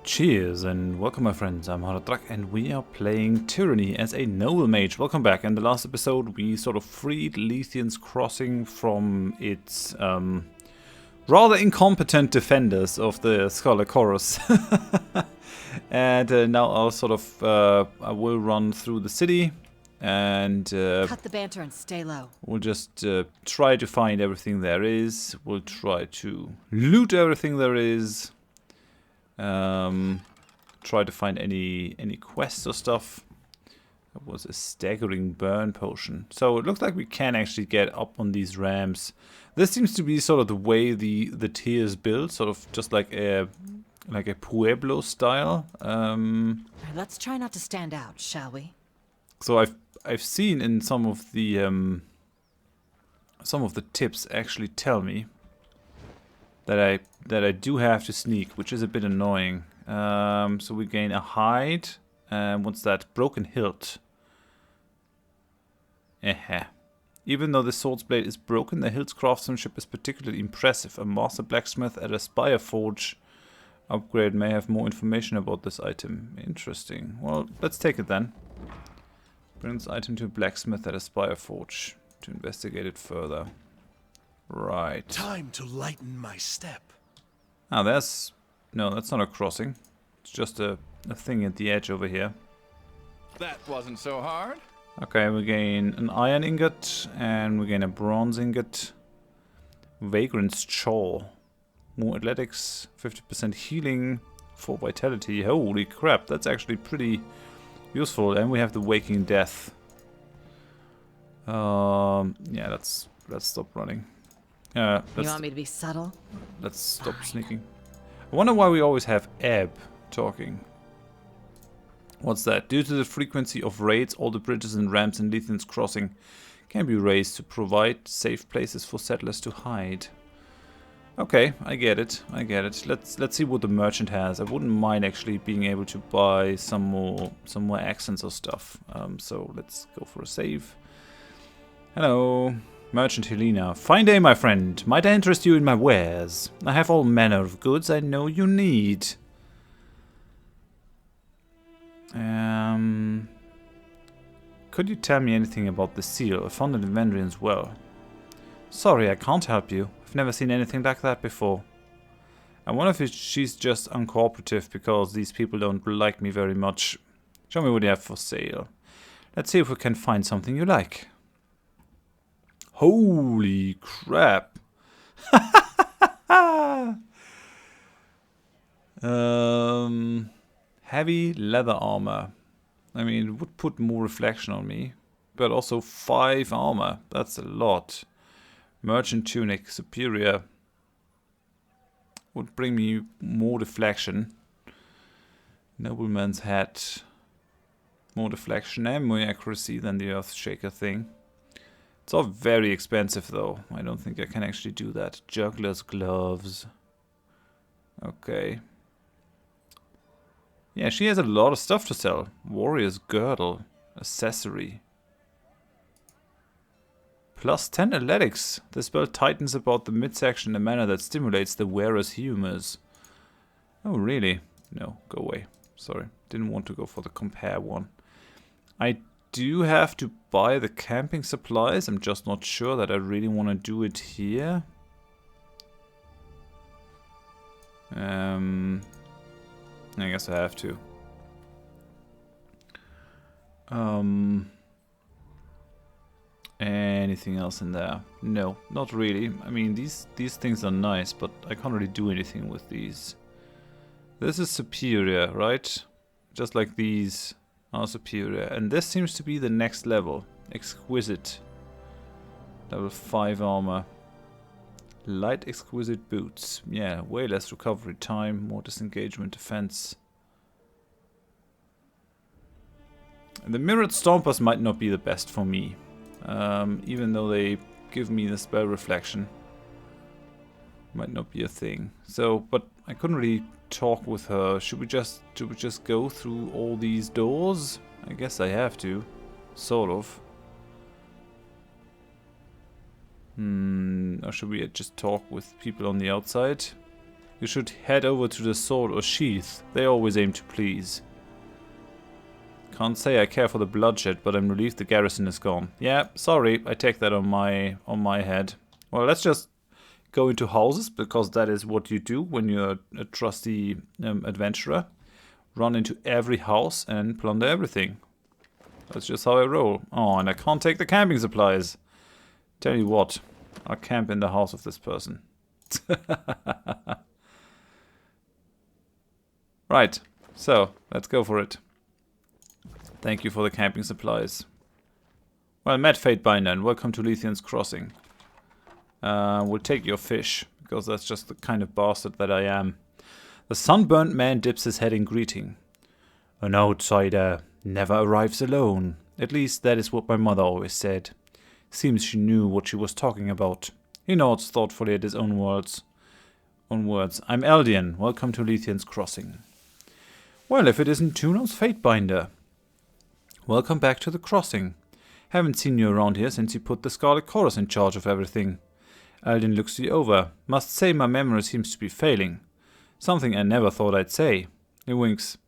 Cheers and welcome, my friends. I'm Horath Drak and we are playing Tyranny as a noble mage. Welcome back. In the last episode we sort of freed Lethian's crossing from its rather incompetent defenders of the Scholar Chorus. And now I'll sort of I will run through the city and cut the banter and stay low. We'll just try to find everything there is. We'll try to loot everything there is. Try to find any quests or stuff. That was a staggering burn potion. So it looks like we can actually get up on these ramps. This seems to be sort of the way the tiers build, sort of just like a Pueblo style. Let's try not to stand out, shall we? So I've seen in some of the tips actually tell me that I do have to sneak, which is a bit annoying. So we gain a hide, and what's that? Broken hilt. Even though the sword's blade is broken, the hilt's craftsmanship is particularly impressive. A master blacksmith at a Spire Forge upgrade may have more information about this item. Interesting. Well, let's take it then. Bring this item to a blacksmith at a Spire Forge to investigate it further. Right. Time to lighten my step. Ah, no, that's not a crossing. It's just a thing at the edge over here. That wasn't so hard. Okay, we gain an iron ingot and we gain a bronze ingot. Vagrant's Chaw. More athletics, 50% healing, 4 vitality. Holy crap, that's actually pretty useful. And we have the Waking Death. Yeah, let's stop running. You want me to be subtle? Let's stop sneaking. I wonder why we always have Ebb talking. What's that? Due to the frequency of raids, all the bridges and ramps in Lethian's crossing can be raised to provide safe places for settlers to hide. Okay, I get it. Let's see what the merchant has. I wouldn't mind actually being able to buy some more accents or stuff. So let's go for a save. Hello. Merchant Helena. Fine day, my friend. Might I interest you in my wares? I have all manner of goods I know you need. Could you tell me anything about the seal? I found it in Vendrian's well. Sorry, I can't help you. I've never seen anything like that before. I wonder if she's just uncooperative because these people don't like me very much. Show me what you have for sale. Let's see if we can find something you like. Holy crap. Heavy leather armor. I mean, it would put more reflection on me. But also 5 armor. That's a lot. Merchant tunic. Superior. Would bring me more deflection. Nobleman's hat. More deflection and more accuracy than the Earthshaker thing. It's all very expensive though. I don't think I can actually do that. Juggler's gloves. Okay. Yeah, she has a lot of stuff to sell. Warrior's girdle. Accessory. Plus 10 athletics. The spell tightens about the midsection in a manner that stimulates the wearer's humors. Oh, really? No, go away. Sorry. Didn't want to go for the compare one. I do have to buy the camping supplies. I'm just not sure that I really want to do it here. I guess I have to. Anything else in there? No, not really. I mean, these things are nice, but I can't really do anything with these. This is superior, right? Just like these are superior. And this seems to be the next level. Exquisite. Level 5 armor. Light exquisite boots. Yeah, way less recovery time, more disengagement defense. And the mirrored stompers might not be the best for me. Even though they give me the spell reflection. Might not be a thing. So, but I couldn't really talk with her. Should we just go through all these doors? I guess I have to. Sort of. Or should we just talk with people on the outside? You should head over to the sword or sheath. They always aim to please. Can't say I care for the bloodshed, but I'm relieved the garrison is gone. Yeah, sorry, I take that on my head. Well, let's just go into houses, because that is what you do when you're a trusty adventurer. Run into every house and plunder everything. That's just how I roll. Oh, and I can't take the camping supplies. Tell you what, I'll camp in the house of this person. Right, so let's go for it. Thank you for the camping supplies. Well, met Fatebinder, and welcome to Lethian's Crossing. We'll take your fish, because that's just the kind of bastard that I am. The sunburnt man dips his head in greeting. An outsider never arrives alone. At least that is what my mother always said. Seems she knew what she was talking about. He nods thoughtfully at his own words. I'm Eldian. Welcome to Lethian's Crossing. Well, if it isn't Tuno's Fatebinder. Welcome back to the crossing. Haven't seen you around here since you put the Scarlet Chorus in charge of everything. Eldian looks you over. Must say my memory seems to be failing. Something I never thought I'd say. He winks.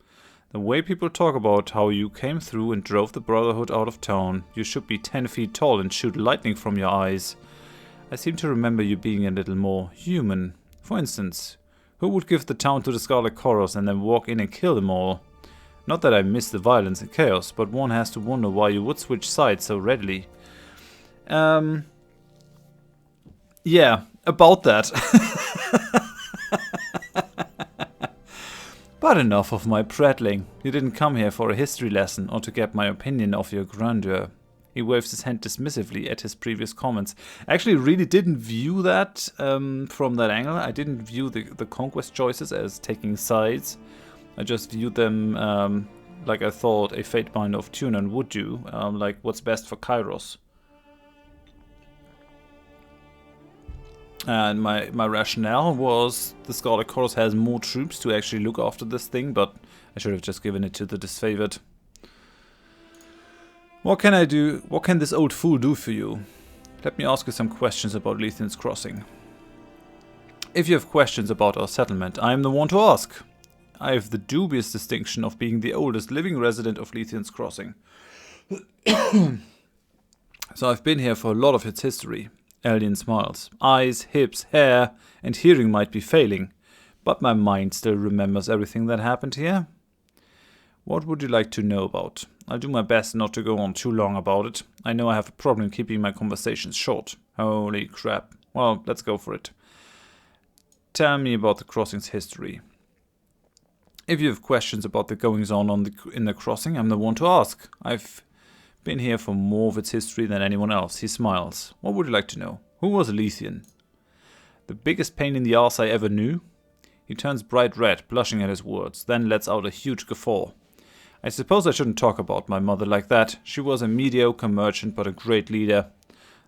The way people talk about how you came through and drove the Brotherhood out of town, you should be 10 feet tall and shoot lightning from your eyes. I seem to remember you being a little more human. For instance, who would give the town to the Scarlet Chorus and then walk in and kill them all? Not that I miss the violence and chaos, but one has to wonder why you would switch sides so readily. Yeah, about that. But enough of my prattling. You didn't come here for a history lesson or to get my opinion of your grandeur. He waves his hand dismissively at his previous comments. I actually really didn't view that from that angle. I didn't view the conquest choices as taking sides. I just viewed them like I thought a Fatebinder of Tunon would do, like what's best for Kairos. And my rationale was the Scarlet Chorus has more troops to actually look after this thing, but I should have just given it to the disfavored. What can I do? What can this old fool do for you? Let me ask you some questions about Lethian's Crossing. If you have questions about our settlement, I am the one to ask. I have the dubious distinction of being the oldest living resident of Lethian's Crossing. So I've been here for a lot of its history. Eldian smiles. Eyes, hips, hair, and hearing might be failing, but my mind still remembers everything that happened here. What would you like to know about? I'll do my best not to go on too long about it. I know I have a problem keeping my conversations short. Holy crap. Well, let's go for it. Tell me about the crossing's history. If you have questions about the goings-on in the crossing, I'm the one to ask. I've been here for more of its history than anyone else. He smiles. What would you like to know? Who was Lethian? The biggest pain in the arse I ever knew? He turns bright red, blushing at his words, then lets out a huge guffaw. I suppose I shouldn't talk about my mother like that. She was a mediocre merchant, but a great leader.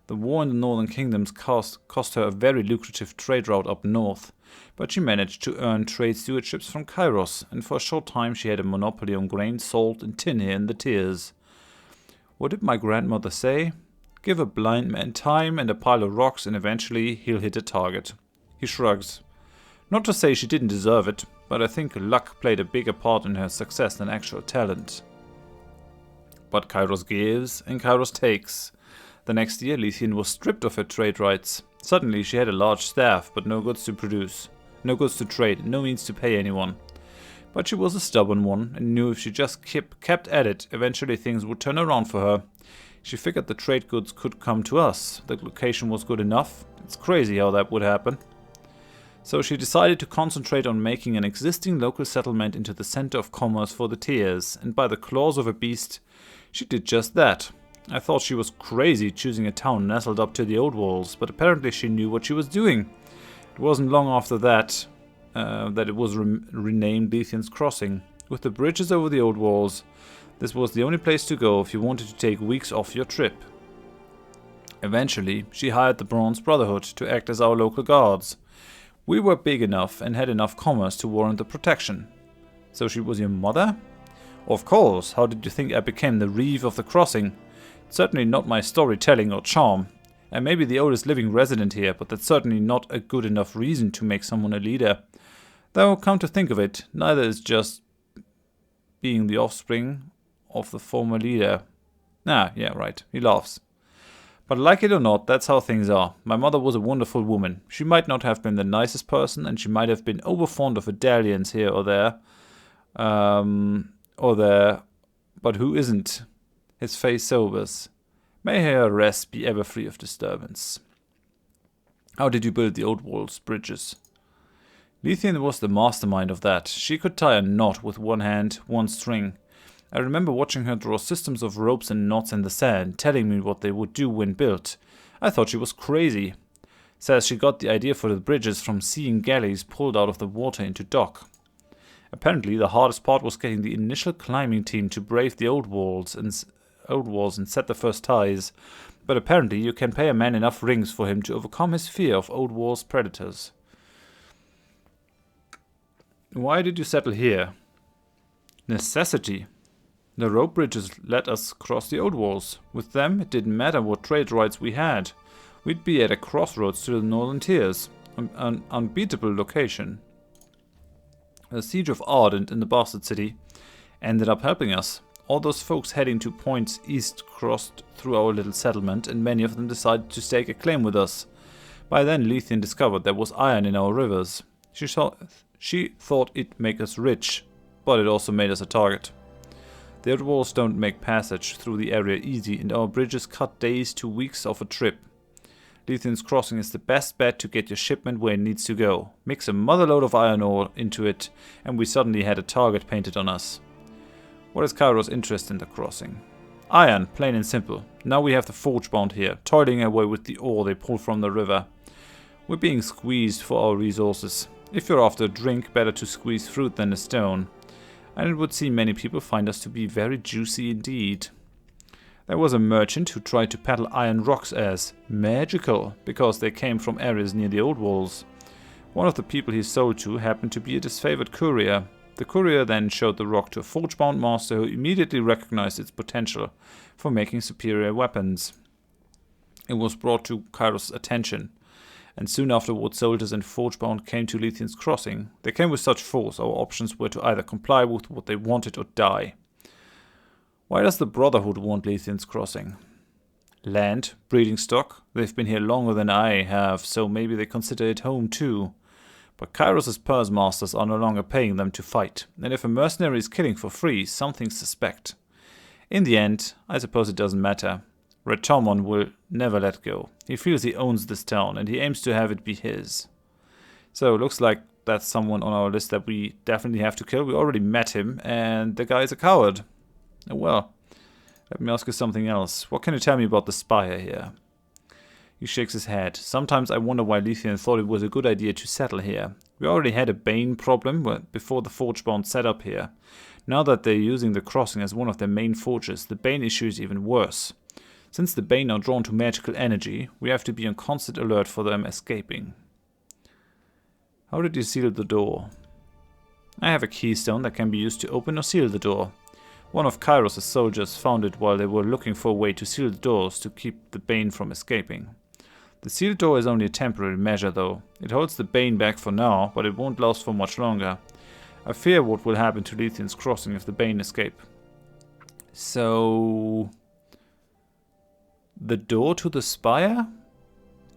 The war in the Northern Kingdoms cost her a very lucrative trade route up north, but she managed to earn trade stewardships from Kairos, and for a short time she had a monopoly on grain, salt, and tin here in the Tiers. What did my grandmother say? Give a blind man time and a pile of rocks and eventually he'll hit a target. He shrugs. Not to say she didn't deserve it, but I think luck played a bigger part in her success than actual talent. But Kairos gives and Kairos takes. The next year Lethian was stripped of her trade rights. Suddenly she had a large staff, but no goods to produce. No goods to trade, no means to pay anyone. But she was a stubborn one, and knew if she just kept at it, eventually things would turn around for her. She figured the trade goods could come to us. The location was good enough. It's crazy how that would happen. So she decided to concentrate on making an existing local settlement into the center of commerce for the Tiers, and by the claws of a beast, she did just that. I thought she was crazy choosing a town nestled up to the old walls, but apparently she knew what she was doing. It wasn't long after that it was renamed Lethian's Crossing. With the bridges over the old walls, this was the only place to go if you wanted to take weeks off your trip. Eventually, she hired the Bronze Brotherhood to act as our local guards. We were big enough and had enough commerce to warrant the protection. So she was your mother? Of course, how did you think I became the Reeve of the Crossing? Certainly not my storytelling or charm. I may be the oldest living resident here, but that's certainly not a good enough reason to make someone a leader. Though, come to think of it, neither is just being the offspring of the former leader. Ah, yeah, right, he laughs. But like it or not, that's how things are. My mother was a wonderful woman. She might not have been the nicest person, and she might have been overfond of medallions here or there. But who isn't? His face sobers. May her rest be ever free of disturbance. How did you build the old walls, bridges? Lethian was the mastermind of that. She could tie a knot with one hand, one string. I remember watching her draw systems of ropes and knots in the sand, telling me what they would do when built. I thought she was crazy. Says she got the idea for the bridges from seeing galleys pulled out of the water into dock. Apparently the hardest part was getting the initial climbing team to brave the old walls and set the first ties. But apparently you can pay a man enough rings for him to overcome his fear of old walls' predators. Why did you settle here? Necessity. The rope bridges let us cross the old walls. With them, it didn't matter what trade rights we had. We'd be at a crossroads to the northern tiers, an unbeatable location. The siege of Ardent in the Bastard City ended up helping us. All those folks heading to points east crossed through our little settlement, and many of them decided to stake a claim with us. By then, Lethian discovered there was iron in our rivers. She thought it'd make us rich, but it also made us a target. The old walls don't make passage through the area easy, and our bridges cut days to weeks off a trip. Lethian's Crossing is the best bet to get your shipment where it needs to go. Mix a motherload of iron ore into it, and we suddenly had a target painted on us. What is Kairos' interest in the crossing? Iron, plain and simple. Now we have the Forgebound here, toiling away with the ore they pull from the river. We're being squeezed for our resources. If you're after a drink, better to squeeze fruit than a stone. And it would seem many people find us to be very juicy indeed. There was a merchant who tried to peddle iron rocks as magical, because they came from areas near the old walls. One of the people he sold to happened to be a disfavored courier. The courier then showed the rock to a Forgebound master who immediately recognized its potential for making superior weapons. It was brought to Kairos' attention, and soon afterwards soldiers and Forgebound came to Lethian's Crossing. They came with such force, our options were to either comply with what they wanted or die. Why does the Brotherhood want Lethian's Crossing? Land, breeding stock. They've been here longer than I have, so maybe they consider it home too. But Kairos' purse masters are no longer paying them to fight, and if a mercenary is killing for free, something's suspect. In the end, I suppose it doesn't matter. Retomon will never let go. He feels he owns this town, and he aims to have it be his. So, looks like that's someone on our list that we definitely have to kill. We already met him, and the guy is a coward. Oh well. Let me ask you something else. What can you tell me about the spire here? He shakes his head. Sometimes I wonder why Lethian thought it was a good idea to settle here. We already had a Bane problem before the Forgebound set up here. Now that they're using the crossing as one of their main forges, the Bane issue is even worse. Since the Bane are drawn to magical energy, we have to be on constant alert for them escaping. How did you seal the door? I have a keystone that can be used to open or seal the door. One of Kairos' soldiers found it while they were looking for a way to seal the doors to keep the Bane from escaping. The sealed door is only a temporary measure though. It holds the Bane back for now, but it won't last for much longer. I fear what will happen to Lethian's Crossing if the Bane escape. So... the door to the spire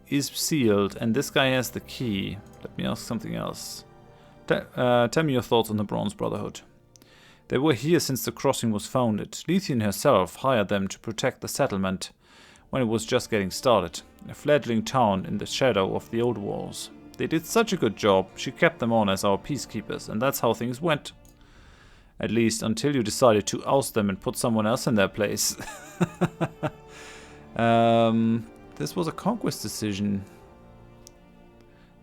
is sealed, and this guy has the key. Let me ask something else. Tell me your thoughts on the Bronze Brotherhood. They were here since the crossing was founded. Lethian herself hired them to protect the settlement when it was just getting started. A fledgling town in the shadow of the old walls. They did such a good job, she kept them on as our peacekeepers, and that's how things went. At least until you decided to oust them and put someone else in their place. This was a conquest decision.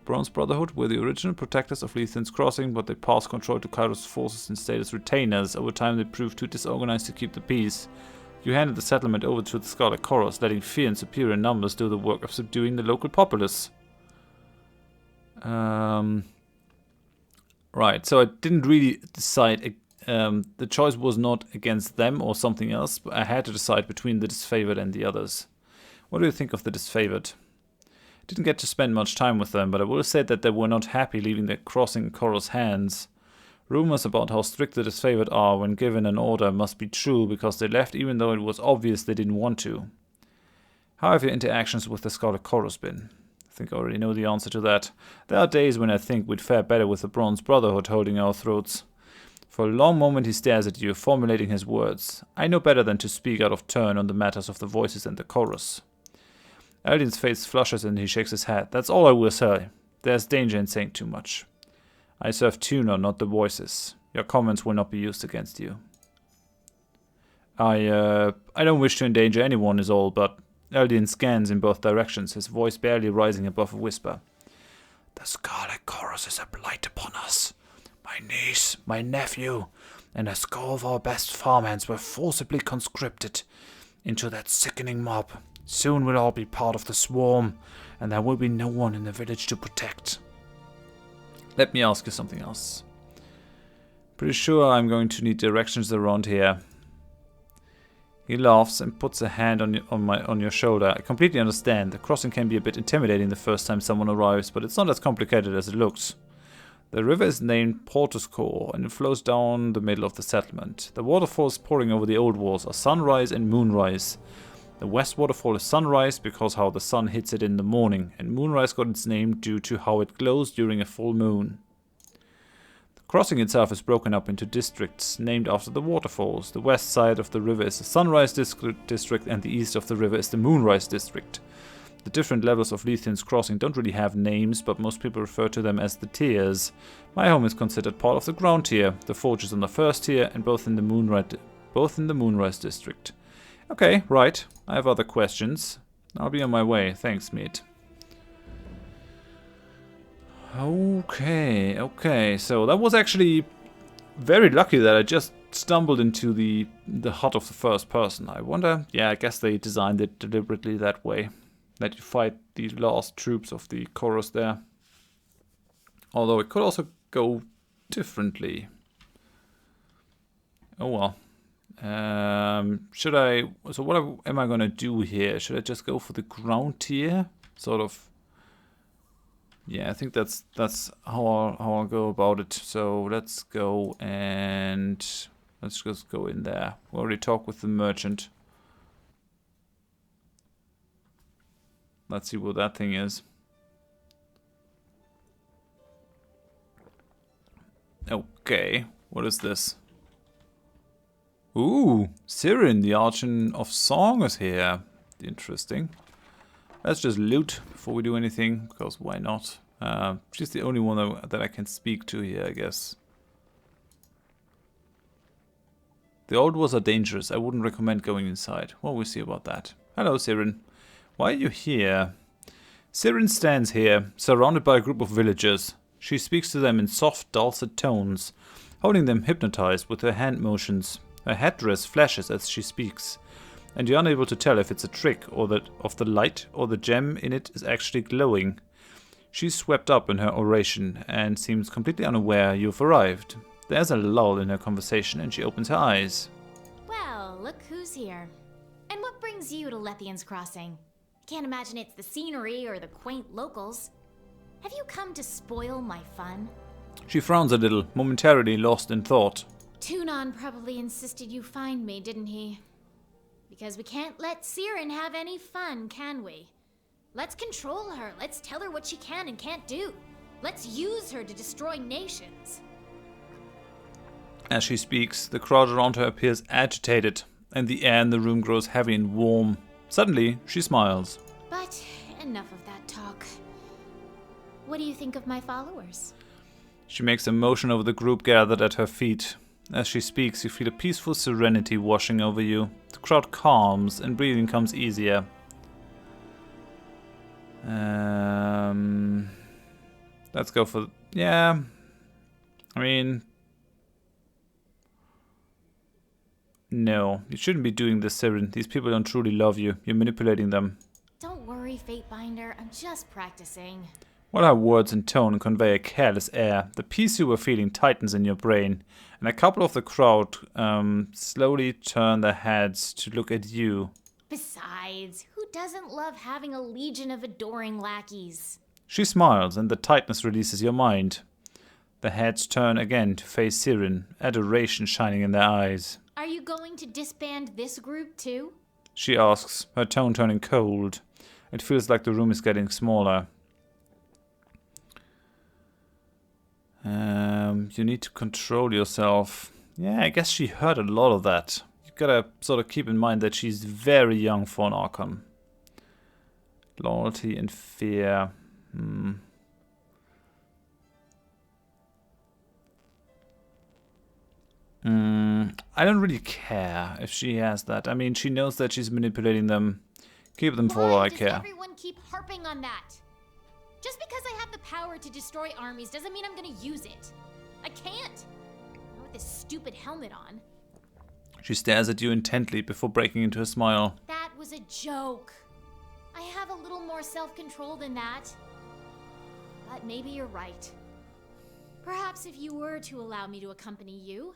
Bronze Brotherhood were the original protectors of Lethian's Crossing, but they passed control to Kairos' forces and stayed as retainers. Over time they proved too disorganized to keep the peace. You handed the settlement over to the Scarlet Chorus, letting fear and superior numbers do the work of subduing the local populace. Right, so I didn't really decide. The choice was not against them or something else, but I had to decide between the disfavored and the others. What do you think of the disfavored? Didn't get to spend much time with them, but I will say that they were not happy leaving the crossing in Korra's hands. Rumors about how strict the disfavored are when given an order must be true because they left even though it was obvious they didn't want to. How have your interactions with the Scarlet Chorus been? I think I already know the answer to that. There are days when I think we'd fare better with the Bronze Brotherhood holding our throats. For a long moment he stares at you, formulating his words. I know better than to speak out of turn on the matters of the voices and the chorus. Eldian's face flushes and he shakes his head. That's all I will say. There's danger in saying too much. I serve Tuna, not the voices. Your comments will not be used against you. I don't wish to endanger anyone is all, but Eldian scans in both directions, his voice barely rising above a whisper. The Scarlet Chorus is a blight upon us. My niece, my nephew, and a score of our best farmhands were forcibly conscripted into that sickening mob. Soon we'll all be part of the swarm, and there will be no one in the village to protect. Let me ask you something else. Pretty sure I'm going to need directions around here. He laughs and puts a hand on your shoulder. I completely understand. The crossing can be a bit intimidating the first time someone arrives, but it's not as complicated as it looks. The river is named Portuscore, and it flows down the middle of the settlement. The waterfalls pouring over the old walls are Sunrise and Moonrise. The west waterfall is Sunrise because how the sun hits it in the morning, and Moonrise got its name due to how it glows during a full moon. The crossing itself is broken up into districts named after the waterfalls. The west side of the river is the Sunrise district and the east of the river is the Moonrise district. The different levels of Lethian's crossing don't really have names, but most people refer to them as the tiers. My home is considered part of the ground tier. The forge is on the first tier and both in the Moonrise district. Okay, right. I have other questions. I'll be on my way. Thanks, mate. Okay. So that was actually very lucky that I just stumbled into the hut of the first person. I wonder... Yeah, I guess they designed it deliberately that way. That you fight the last troops of the chorus there. Although it could also go differently. Oh well. So what am I gonna do here? Should I just go for the ground tier? Sort of. Yeah, I think that's how I'll go about it. So let's go and let's just go in there. We already talked with the merchant. Let's see what that thing is. Okay, what is this? Ooh, Sirin, the Archon of Song is here. Interesting. Let's just loot before we do anything, because why not? She's the only one that I can speak to here, I guess. The old walls are dangerous. I wouldn't recommend going inside. Well, we'll see about that. Hello, Sirin. Why are you here? Sirin stands here, surrounded by a group of villagers. She speaks to them in soft, dulcet tones, holding them hypnotized with her hand motions. Her headdress flashes as she speaks, and you're unable to tell if it's a trick or that of the light or the gem in it is actually glowing. She's swept up in her oration and seems completely unaware you've arrived. There's a lull in her conversation and she opens her eyes. Well, look who's here. And what brings you to Lethian's Crossing? Can't imagine it's the scenery or the quaint locals. Have you come to spoil my fun? She frowns a little, momentarily lost in thought. Tunon probably insisted you find me, didn't he? Because we can't let Sirin have any fun, can we? Let's control her. Let's tell her what she can and can't do. Let's use her to destroy nations. As she speaks, the crowd around her appears agitated, and the air in the room grows heavy and warm. Suddenly, she smiles. But enough of that talk. What do you think of my followers? She makes a motion over the group gathered at her feet. As she speaks, you feel a peaceful serenity washing over you. The crowd calms and breathing comes easier. Let's go for... Yeah. I mean... No, you shouldn't be doing this, Sirin. These people don't truly love you. You're manipulating them. Don't worry, Fatebinder. I'm just practicing. While her words and tone convey a careless air, the peace you were feeling tightens in your brain, and a couple of the crowd slowly turn their heads to look at you. Besides, who doesn't love having a legion of adoring lackeys? She smiles, and the tightness releases your mind. The heads turn again to face Sirin, adoration shining in their eyes. Are you going to disband this group too? She asks, her tone turning cold. It feels like the room is getting smaller. You need to control yourself. Yeah, I guess she heard a lot of that. You gotta sort of keep in mind that she's very young for an Archon. Loyalty and fear. I don't really care if she has that. I mean, she knows that she's manipulating them. Keep them for all I care. Why does everyone keep harping on that? Just because I have the power to destroy armies doesn't mean I'm gonna use it. I can't. Not with this stupid helmet on. She stares at you intently before breaking into a smile. That was a joke. I have a little more self-control than that. But maybe you're right. Perhaps if you were to allow me to accompany you.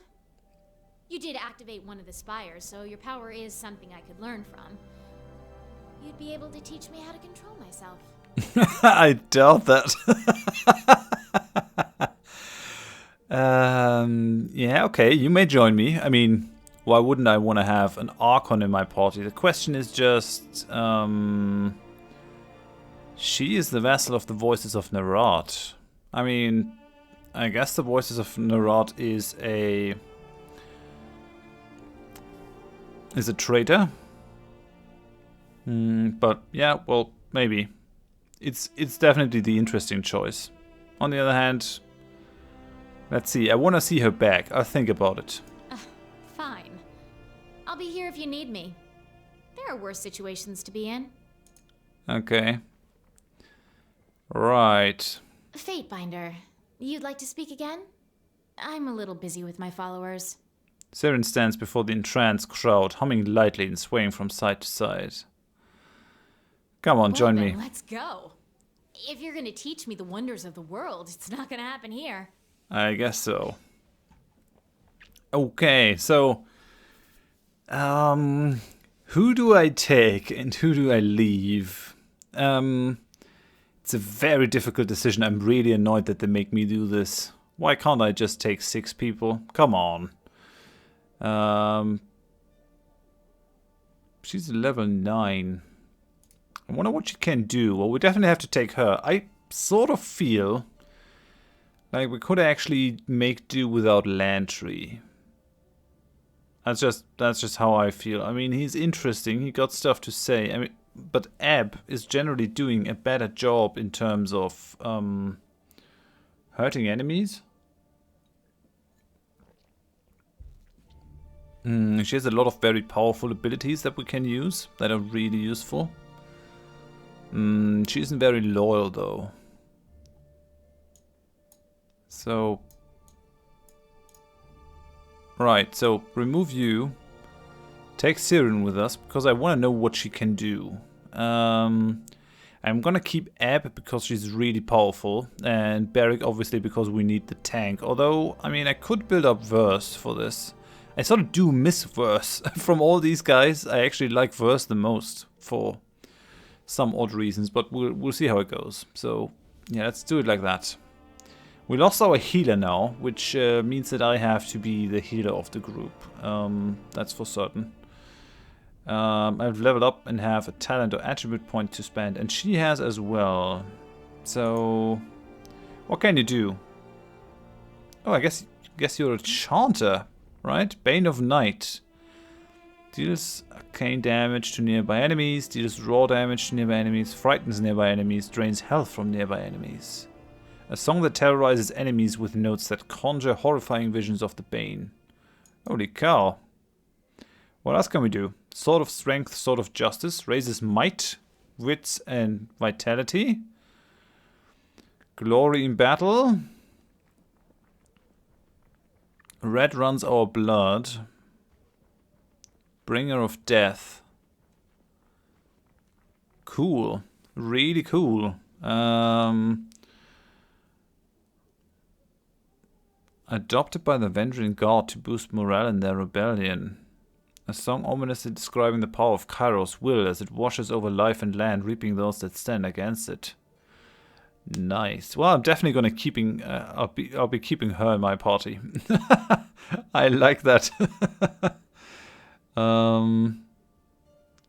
You did activate one of the spires, so your power is something I could learn from. You'd be able to teach me how to control myself. I doubt that. Yeah, okay, you may join me. I mean, why wouldn't I want to have an Archon in my party? The question is just, she is the vessel of the voices of Nerat. I mean, I guess the voices of Nerat is a traitor. But yeah, well, maybe. It's definitely the interesting choice. On the other hand, let's see. I want to see her back. I'll think about it. Fine. I'll be here if you need me. There are worse situations to be in. Okay. Right. Fatebinder, you'd like to speak again? I'm a little busy with my followers. Sirin stands before the entranced crowd, humming lightly and swaying from side to side. Come on, join me. Let's go. If you're gonna teach me the wonders of the world, it's not gonna happen here. I guess so. Okay, so who do I take and who do I leave? It's a very difficult decision. I'm really annoyed that they make me do this. Why can't I just take 6 people? Come on. She's level 9. I wonder what she can do. Well, we definitely have to take her. I sort of feel like we could actually make do without Lantry. That's just how I feel. I mean, he's interesting. He got stuff to say. I mean, but Ab is generally doing a better job in terms of hurting enemies. She has a lot of very powerful abilities that we can use that are really useful. She isn't very loyal though. So... Right, so remove you. Take Sirin with us because I want to know what she can do. I'm gonna keep Ab because she's really powerful. And Beric obviously because we need the tank. Although, I mean, I could build up Verse for this. I sort of do miss Verse. From all these guys, I actually like Verse the most for some odd reasons, but we'll see how it goes. So, yeah, let's do it like that. We lost our healer now, which means that I have to be the healer of the group. That's for certain. I've leveled up and have a talent or attribute point to spend, and she has as well. So, what can you do? Oh, I guess you're a chanter. Right? Bane of Night. Deals arcane damage to nearby enemies, deals raw damage to nearby enemies, frightens nearby enemies, drains health from nearby enemies. A song that terrorizes enemies with notes that conjure horrifying visions of the Bane. Holy cow. What else can we do? Sword of Strength, Sword of Justice, raises might, wits and vitality. Glory in battle. Red runs our blood. Bringer of death. Cool. Really cool. Adopted by the Avenging God to boost morale in their rebellion. A song ominously describing the power of Kairos' will as it washes over life and land, reaping those that stand against it. Nice. Well, I'm definitely gonna I'll be keeping her in my party. I like that.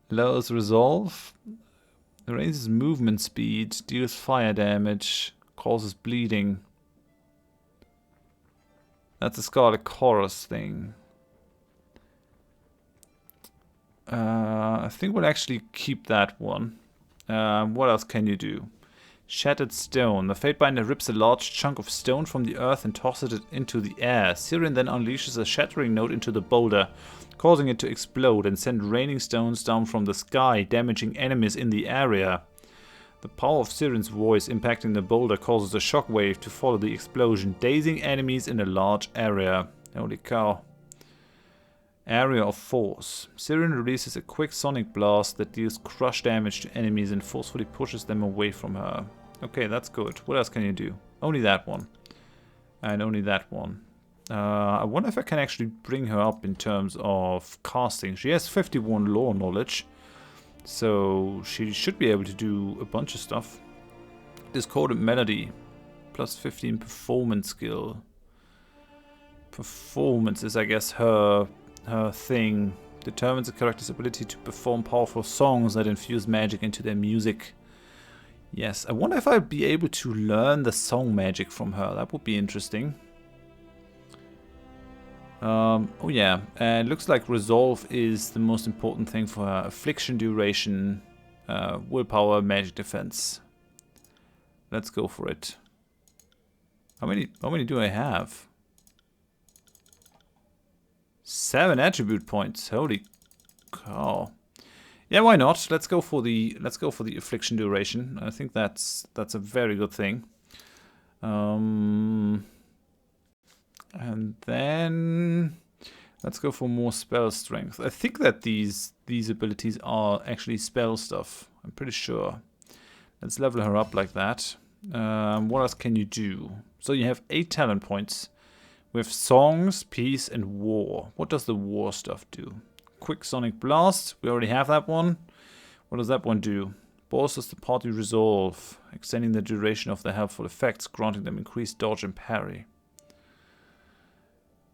Lowers resolve. Raises movement speed. Deals fire damage. Causes bleeding. That's a Scarlet Chorus thing. I think we'll actually keep that one. What else can you do? Shattered Stone. The Fatebinder rips a large chunk of stone from the earth and tosses it into the air. Sirin then unleashes a shattering node into the boulder, causing it to explode and send raining stones down from the sky, damaging enemies in the area. The power of Sirin's voice impacting the boulder causes a shockwave to follow the explosion, dazing enemies in a large area. Holy cow. Area of Force. Sirin releases a quick sonic blast that deals crush damage to enemies and forcefully pushes them away from her. Okay, that's good. What else can you do? Only that one. And only that one. I wonder if I can actually bring her up in terms of casting. She has 51 lore knowledge, so she should be able to do a bunch of stuff. Discordant Melody. Plus 15 performance skill. Performance is, I guess, her thing. Determines a character's ability to perform powerful songs that infuse magic into their music. Yes, I wonder if I'd be able to learn the song magic from her. That would be interesting. Oh yeah, and it looks like resolve is the most important thing for her. Affliction duration, willpower, magic defense. Let's go for it. How many do I have? 7 attribute points. Holy cow. Yeah, why not? Let's go for the affliction duration. I think that's a very good thing. And then let's go for more spell strength. I think that these abilities are actually spell stuff. I'm pretty sure. Let's level her up like that. What else can you do? So you have 8 talent points. With songs, peace, and war. What does the war stuff do? Quick sonic blast. We already have that one. What does that one do? Bolsters the party resolve, extending the duration of their helpful effects, granting them increased dodge and parry.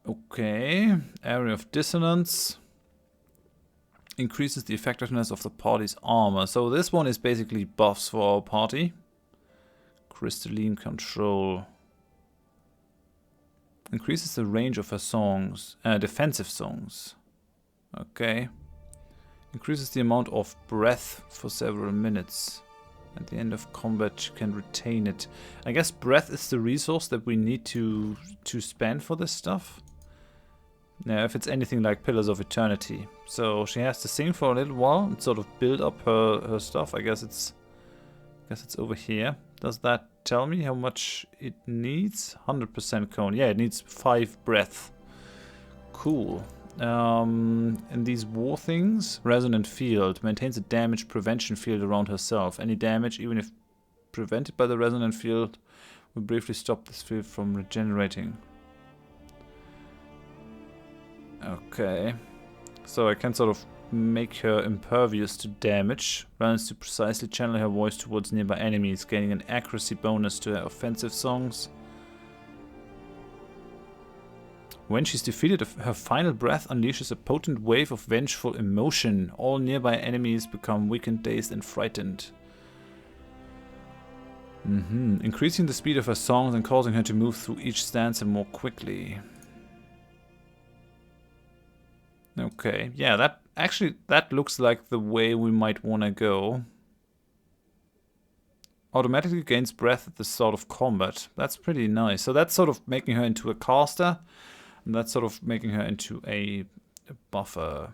Okay. Area of dissonance. Increases the effectiveness of the party's armor. So this one is basically buffs for our party. Crystalline control. Increases the range of her songs, defensive songs. Okay. Increases the amount of breath for several minutes. At the end of combat, you can retain it. I guess breath is the resource that we need to spend for this stuff. Now, if it's anything like Pillars of Eternity. So she has to sing for a little while and sort of build up her stuff. I guess it's over here. Does that tell me how much it needs? 100% cone. Yeah, it needs 5 breath. Cool. And these war things, resonant field, maintains a damage prevention field around herself. Any damage, even if prevented by the resonant field, will briefly stop this field from regenerating. Okay. So I can sort of make her impervious to damage, runs to precisely channel her voice towards nearby enemies, gaining an accuracy bonus to her offensive songs. When she's defeated, her final breath unleashes a potent wave of vengeful emotion. All nearby enemies become weakened, dazed, and frightened. Increasing the speed of her songs and causing her to move through each stanza more quickly. Okay, yeah, that looks like the way we might want to go. Automatically gains breath at the start of combat. That's pretty nice. So that's sort of making her into a caster. And that's sort of making her into a buffer.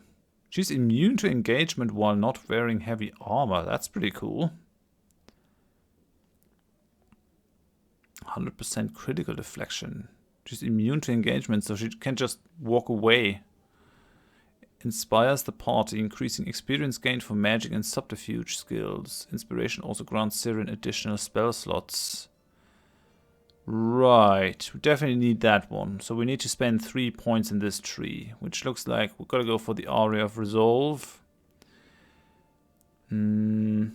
She's immune to engagement while not wearing heavy armor. That's pretty cool. 100% critical deflection. She's immune to engagement, so she can just walk away. Inspires the party, increasing experience gained for magic and subterfuge skills. Inspiration also grants Sirin additional spell slots. Right, we definitely need that one. So we need to spend 3 points in this tree, which looks like we've got to go for the Aria of Resolve. Her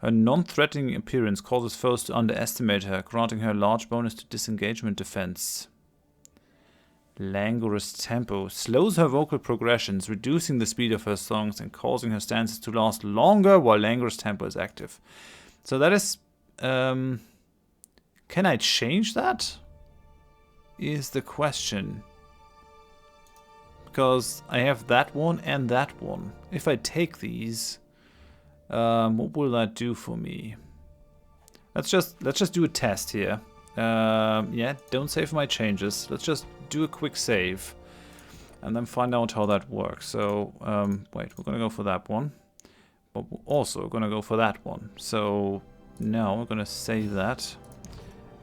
non-threatening appearance causes foes to underestimate her, granting her a large bonus to disengagement defense. Languorous tempo slows her vocal progressions, reducing the speed of her songs and causing her stances to last longer while languorous tempo is active. So that is... can I change that? Is the question. Because I have that one and that one. If I take these, what will that do for me? Let's just do a test here. Yeah, don't save my changes. Let's just do a quick save and then find out how that works. So, wait, we're gonna go for that one, but we're also gonna go for that one. So now we're gonna save that,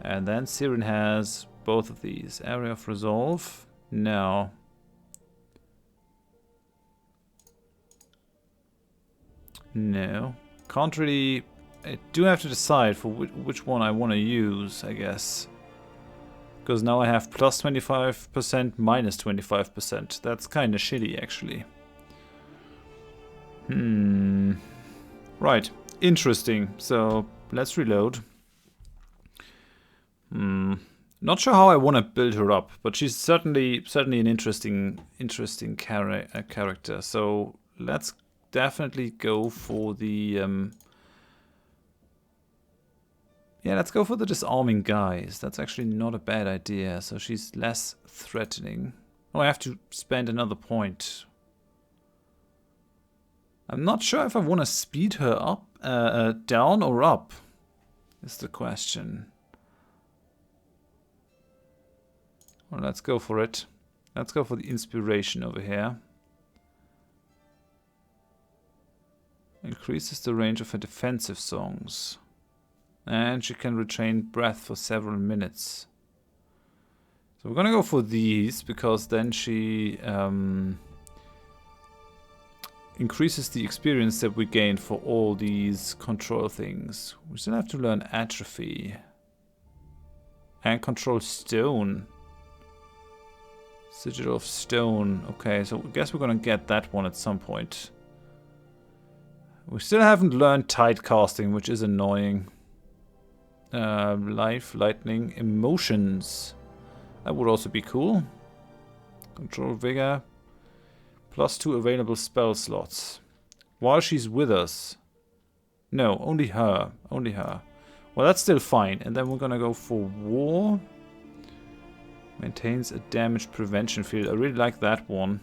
and then Sirin has both of these. Area of Resolve. Now, no, can't really. I do have to decide for which one I want to use, I guess. Because now I have plus 25%, minus 25%. That's kind of shitty, actually. Right. Interesting. So, let's reload. Not sure how I want to build her up, but she's certainly an interesting character. So, let's definitely go for the... yeah, let's go for the disarming guys. That's actually not a bad idea. So she's less threatening. Oh, I have to spend another point. I'm not sure if I want to speed her up, down or up, is the question. Well, let's go for it. Let's go for the inspiration over here. Increases the range of her defensive songs. And she can retain breath for several minutes. So we're gonna go for these, because then she increases the experience that we gain for all these control things. We still have to learn Atrophy. And control Stone. Sigil of Stone. Okay, so I guess we're gonna get that one at some point. We still haven't learned Tide Casting, which is annoying. Life, Lightning, Emotions. That would also be cool. Control Vigor. +2 available spell slots. While she's with us. No, only her. Only her. Well, that's still fine. And then we're gonna go for War. Maintains a damage prevention field. I really like that one.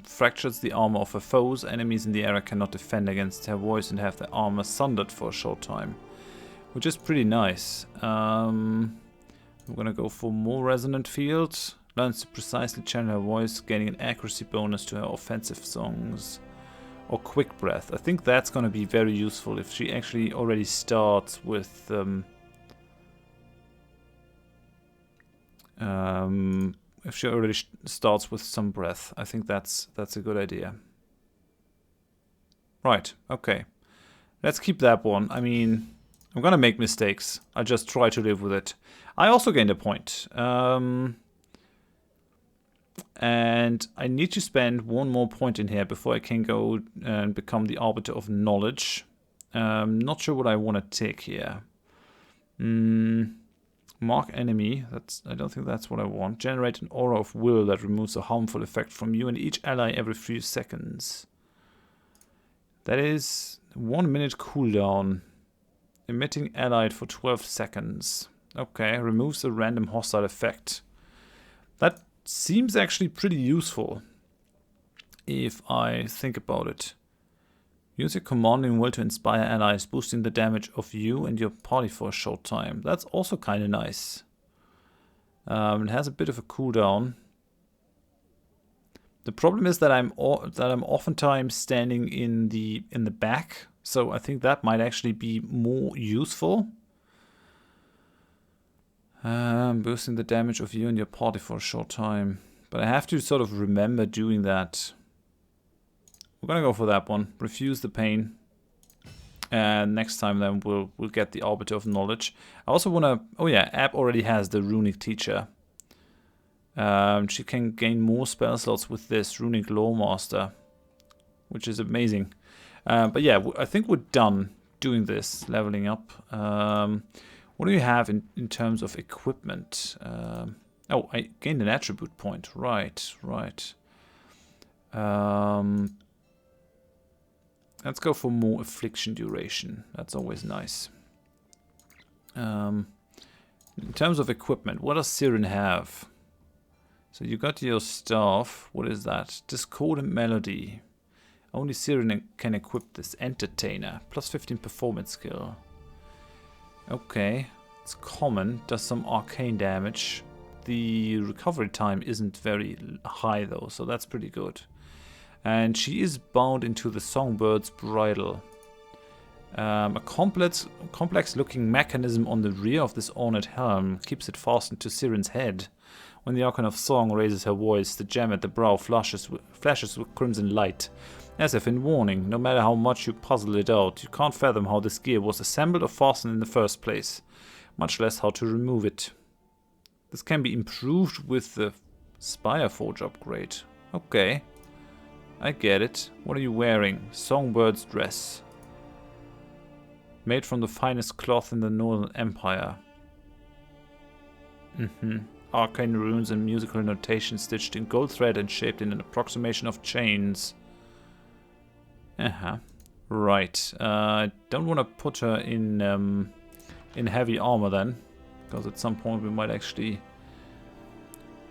Fractures the armor of her foes. Enemies in the area cannot defend against her voice and have their armor sundered for a short time. Which is pretty nice. We're gonna go for more resonant field. Learns to precisely channel her voice, gaining an accuracy bonus to her offensive songs. Or quick breath. I think that's gonna be very useful if she actually already starts with if she already starts with some breath. I think that's a good idea. Right, okay. Let's keep that one. I mean, I'm gonna make mistakes. I just try to live with it. I also gained a point. And I need to spend one more point in here before I can go and become the Arbiter of Knowledge. Not sure what I want to take here. Mark enemy. I don't think that's what I want. Generate an aura of will that removes a harmful effect from you and each ally every few seconds. That is 1 minute cooldown. Emitting allied for 12 seconds. Okay, removes a random hostile effect. That seems actually pretty useful, if I think about it. Use your commanding will to inspire allies, boosting the damage of you and your party for a short time. That's also kind of nice. It has a bit of a cooldown. The problem is that I'm oftentimes standing in the back, so I think that might actually be more useful. Boosting the damage of you and your party for a short time. But I have to sort of remember doing that. We're gonna go for that one. Refuse the pain. And next time then we'll get the Arbiter of Knowledge. I also want to... Oh yeah, Ab already has the Runic Teacher. She can gain more spell slots with this Runic Lawmaster, which is amazing. But yeah, I think we're done doing this, leveling up. What do you have in terms of equipment? Oh, I gained an attribute point. Right. Let's go for more affliction duration. That's always nice. In terms of equipment, what does Sirin have? So you got your staff. What is that? Discordant Melody. Only Sirin can equip this. Entertainer. Plus 15 performance skill. Okay. It's common. Does some arcane damage. The recovery time isn't very high though, so that's pretty good. And she is bound into the Songbird's bridle. A complex looking mechanism on the rear of this ornate helm keeps it fastened to Sirin's head. When the Archon of Song raises her voice, the gem at the brow flashes with crimson light, as if in warning. No matter how much you puzzle it out, you can't fathom how this gear was assembled or fastened in the first place, much less how to remove it. This can be improved with the Spire Forge upgrade. Okay, I get it. What are you wearing? Songbird's dress. Made from the finest cloth in the Northern Empire. Arcane runes and musical notation stitched in gold thread and shaped in an approximation of chains. Right. I don't want to put her in heavy armor then, because at some point we might actually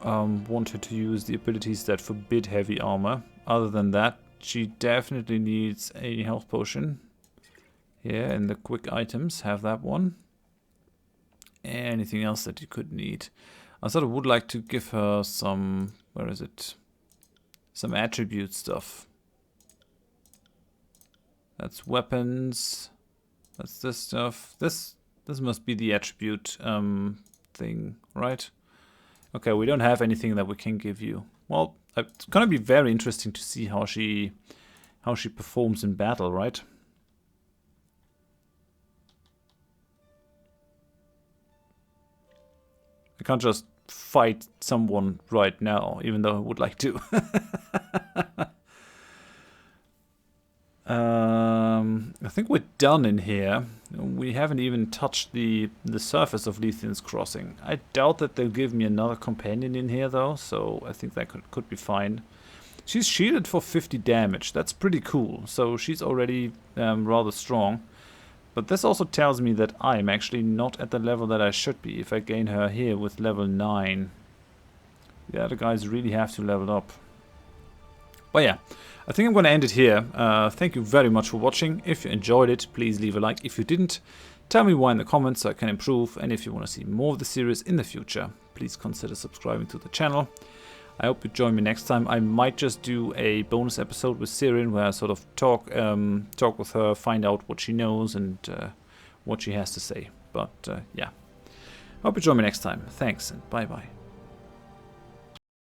want her to use the abilities that forbid heavy armor. Other than that, she definitely needs a health potion. Here in the quick items, have that one. Anything else that you could need? I sort of would like to give her some, where is it? Some attribute stuff. That's weapons. That's this stuff. This must be the attribute thing, right? Okay, we don't have anything that we can give you. Well, it's gonna be very interesting to see how she performs in battle, right? I can't just fight someone right now, even though I would like to. I think we're done in here. We haven't even touched the surface of Lethian's Crossing. I doubt that they'll give me another companion in here though, so I think that could be fine. She's shielded for 50 damage. That's pretty cool. So she's already rather strong. But this also tells me that I'm actually not at the level that I should be if I gain her here with level 9. The other guys really have to level up. But yeah, I think I'm going to end it here. Thank you very much for watching. If you enjoyed it, please leave a like. If you didn't, tell me why in the comments so I can improve. And if you want to see more of the series in the future, please consider subscribing to the channel. I hope you join me next time. I might just do a bonus episode with Sirin where I sort of talk with her, find out what she knows and what she has to say. But yeah, hope you join me next time. Thanks and bye-bye.